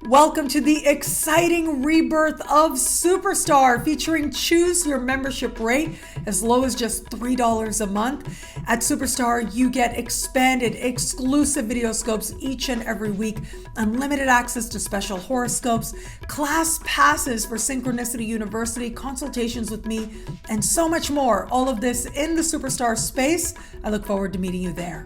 Welcome to the exciting rebirth of Superstar, featuring choose your membership rate as low as just $3 a month. At Superstar, you get expanded, exclusive videoscopes each and every week, unlimited access to special horoscopes, class passes for Synchronicity University, consultations with me, and so much more. All of this in the Superstar space. I look forward to meeting you there.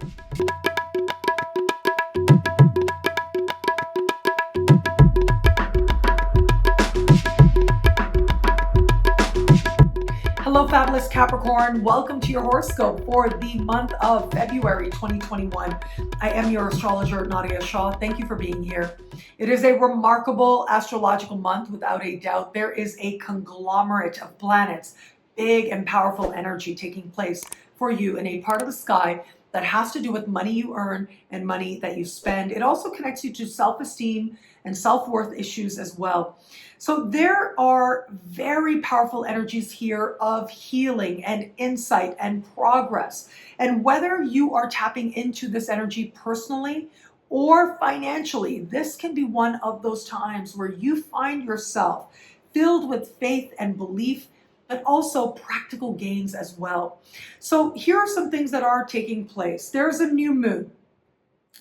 Hello, fabulous Capricorn. Welcome to your horoscope for the month of February 2021. I am your astrologer, Nadiya Shah. Thank you for being here. It is a remarkable astrological month, without a doubt. There is a conglomerate of planets, big and powerful energy taking place for you in a part of the sky that has to do with money you earn and money that you spend. It also connects you to self-esteem and self-worth issues as well. So there are very powerful energies here of healing and insight and progress. And whether you are tapping into this energy personally or financially, this can be one of those times where you find yourself filled with faith and belief, but also practical gains as well. So here are some things that are taking place. There's a new moon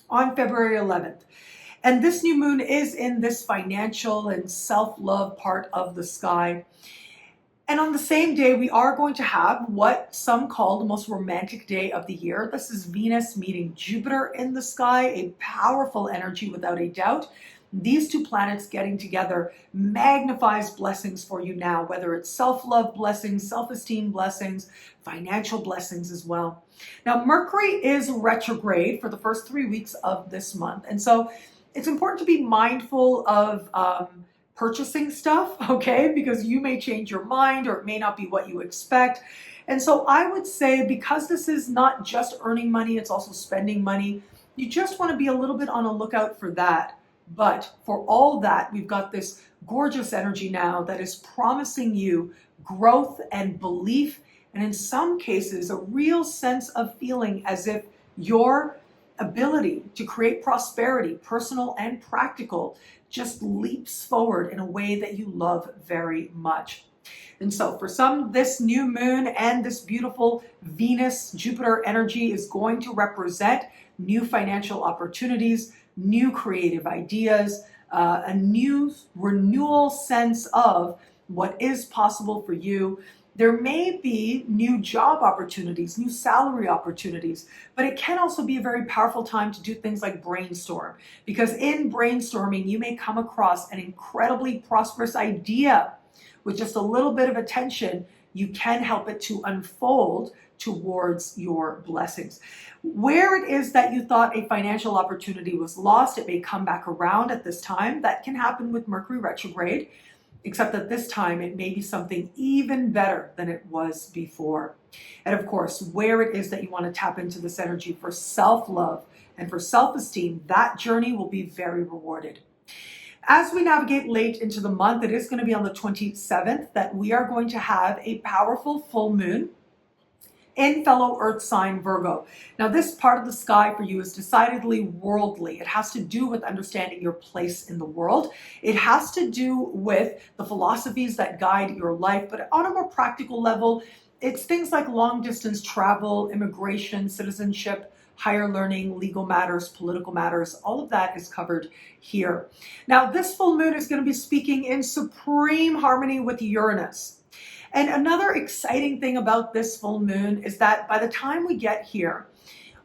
on February 11th. And this new moon is in this financial and self-love part of the sky. And on the same day, we are going to have what some call the most romantic day of the year. This is Venus meeting Jupiter in the sky, a powerful energy without a doubt. These two planets getting together magnifies blessings for you now, whether it's self-love blessings, self-esteem blessings, financial blessings as well. Now, Mercury is retrograde for the first 3 weeks of this month. And so it's important to be mindful of purchasing stuff, okay? Because you may change your mind or it may not be what you expect. And so I would say, because this is not just earning money, it's also spending money, you just want to be a little bit on a lookout for that. But for all that, we've got this gorgeous energy now that is promising you growth and belief, and in some cases, a real sense of feeling as if your ability to create prosperity, personal and practical, just leaps forward in a way that you love very much. And so for some, this new moon and this beautiful Venus-Jupiter energy is going to represent new financial opportunities, new creative ideas, a new renewal sense of what is possible for you. There may be new job opportunities, new salary opportunities, but it can also be a very powerful time to do things like brainstorm, because in brainstorming, you may come across an incredibly prosperous idea. With just a little bit of attention, you can help it to unfold towards your blessings. Where it is that you thought a financial opportunity was lost, it may come back around at this time. That can happen with Mercury retrograde, except that this time it may be something even better than it was before. And of course, where it is that you want to tap into this energy for self-love and for self-esteem, that journey will be very rewarded. As we navigate late into the month, it is going to be on the 27th that we are going to have a powerful full moon in fellow earth sign Virgo. Now, this part of the sky for you is decidedly worldly. It has to do with understanding your place in the world. It has to do with the philosophies that guide your life, but on a more practical level, it's things like long distance travel, immigration, citizenship, higher learning, legal matters, political matters. All of that is covered here. Now, this full moon is going to be speaking in supreme harmony with Uranus. And another exciting thing about this full moon is that by the time we get here,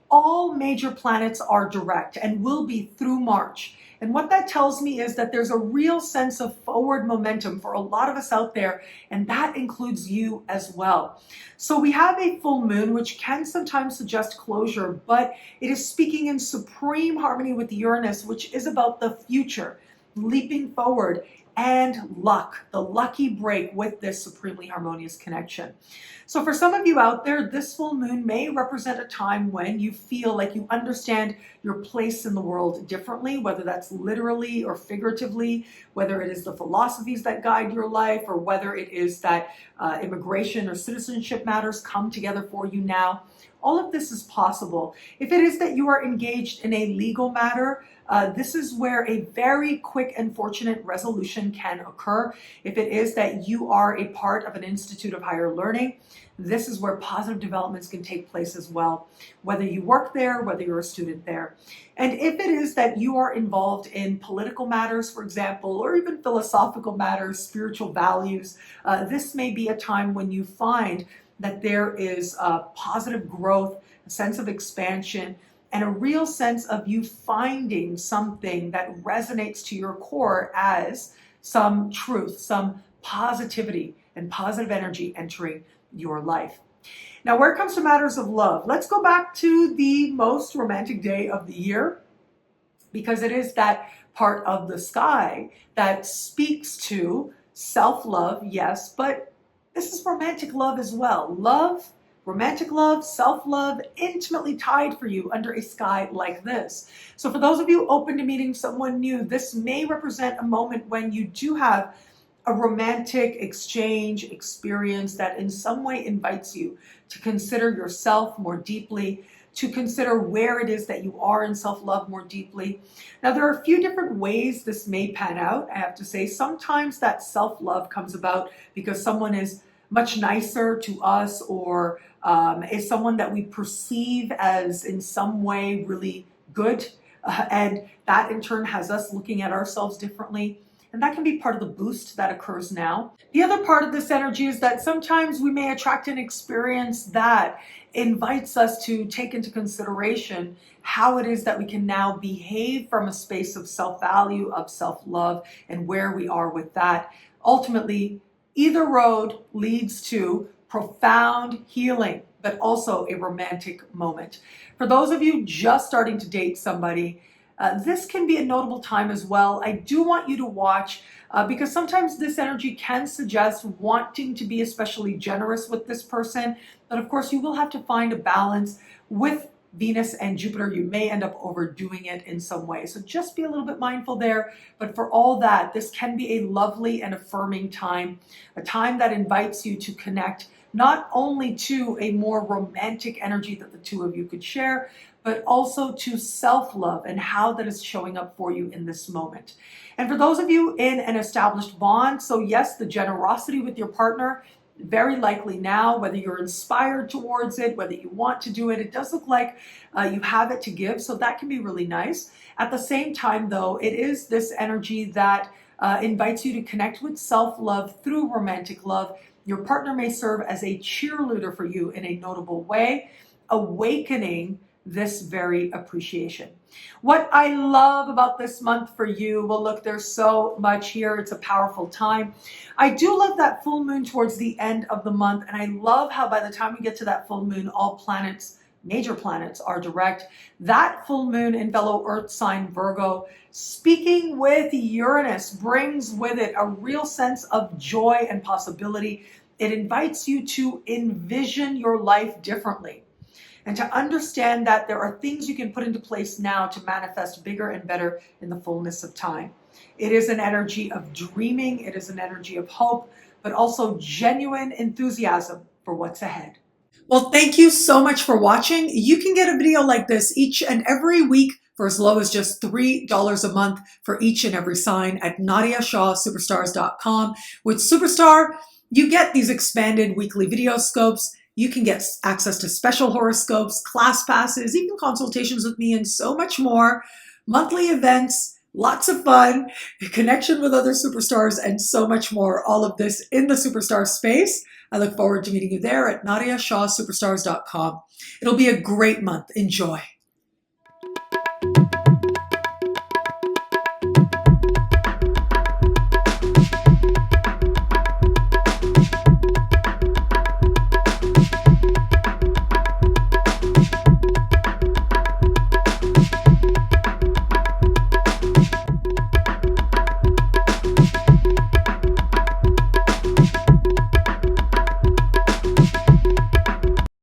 all major planets are direct and will be through March. And what that tells me is that there's a real sense of forward momentum for a lot of us out there, and that includes you as well. So we have a full moon, which can sometimes suggest closure, but it is speaking in supreme harmony with Uranus, which is about the future, leaping forward, and luck, the lucky break with this supremely harmonious connection. So for some of you out there, this full moon may represent a time when you feel like you understand your place in the world differently, whether that's literally or figuratively, whether it is the philosophies that guide your life, or whether it is that immigration or citizenship matters come together for you now. All of this is possible. If it is that you are engaged in a legal matter, this is where a very quick and fortunate resolution can occur. If it is that you are a part of an institute of higher learning, this is where positive developments can take place as well, whether you work there, whether you're a student there. And if it is that you are involved in political matters, for example, or even philosophical matters, spiritual values, this may be a time when you find that there is positive growth, a sense of expansion, and a real sense of you finding something that resonates to your core as some truth, some positivity and positive energy entering your life. Now, where it comes to matters of love, let's go back to the most romantic day of the year, because it is that part of the sky that speaks to self-love, yes, but this is romantic love as well. Love, romantic love, self-love, intimately tied for you under a sky like this. So for those of you open to meeting someone new, this may represent a moment when you do have a romantic exchange experience that in some way invites you to consider yourself more deeply, to consider where it is that you are in self-love more deeply. Now, there are a few different ways this may pan out. I have to say, sometimes that self-love comes about because someone is much nicer to us, or is someone that we perceive as in some way really good. And that in turn has us looking at ourselves differently. And that can be part of the boost that occurs now. The other part of this energy is that sometimes we may attract an experience that invites us to take into consideration how it is that we can now behave from a space of self-value, of self-love, and where we are with that. Ultimately, either road leads to profound healing, but also a romantic moment. For those of you just starting to date somebody, this can be a notable time as well. I do want you to watch because sometimes this energy can suggest wanting to be especially generous with this person. But of course, you will have to find a balance with Venus and Jupiter. You may end up overdoing it in some way. So just be a little bit mindful there. But for all that, this can be a lovely and affirming time, a time that invites you to connect not only to a more romantic energy that the two of you could share, but also to self-love and how that is showing up for you in this moment. And for those of you in an established bond, so yes, the generosity with your partner, very likely now, whether you're inspired towards it, whether you want to do it, it does look like you have it to give, so that can be really nice. At the same time, though, it is this energy that invites you to connect with self-love through romantic love. Your partner may serve as a cheerleader for you in a notable way, awakening this very appreciation. What I love about this month for you, well, look, there's so much here. It's a powerful time. I do love that full moon towards the end of the month, and I love how by the time we get to that full moon, all planets, major planets, are direct. That full moon in fellow Earth sign Virgo, speaking with Uranus, brings with it a real sense of joy and possibility. It invites you to envision your life differently, and to understand that there are things you can put into place now to manifest bigger and better in the fullness of time. It is an energy of dreaming, it is an energy of hope, but also genuine enthusiasm for what's ahead. Well, thank you so much for watching. You can get a video like this each and every week for as low as just $3 a month for each and every sign at NadiyaShahSuperstars.com. With Superstar, you get these expanded weekly video scopes. You can get access to special horoscopes, class passes, even consultations with me, and so much more. Monthly events, lots of fun, connection with other superstars, and so much more. All of this in the Superstar space. I look forward to meeting you there at NadiyaShahSuperstars.com. It'll be a great month. Enjoy.